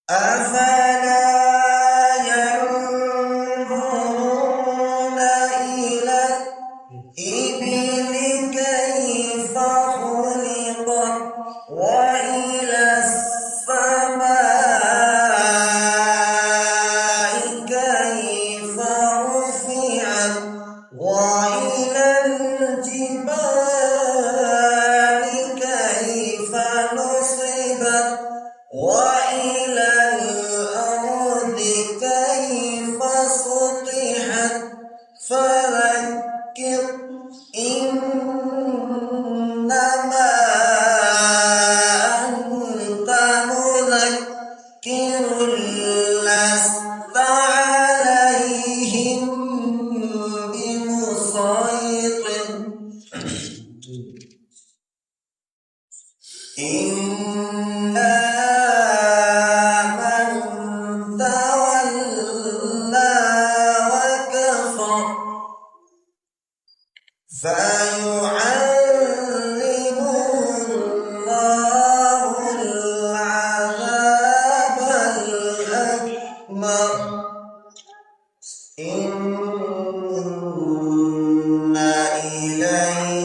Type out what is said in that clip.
أفلا ينظرون إلى الإبل كيف خلقت وإلى السماء كيف رفعت وإلى الجبال كيف نصبت وإلى الأرض كيف سطحت فذكر إنما أنت مذكر لست عليهم بمسيطر إلا من تولى وكفر فيعذبه الله العذاب الأكبر إن إلينا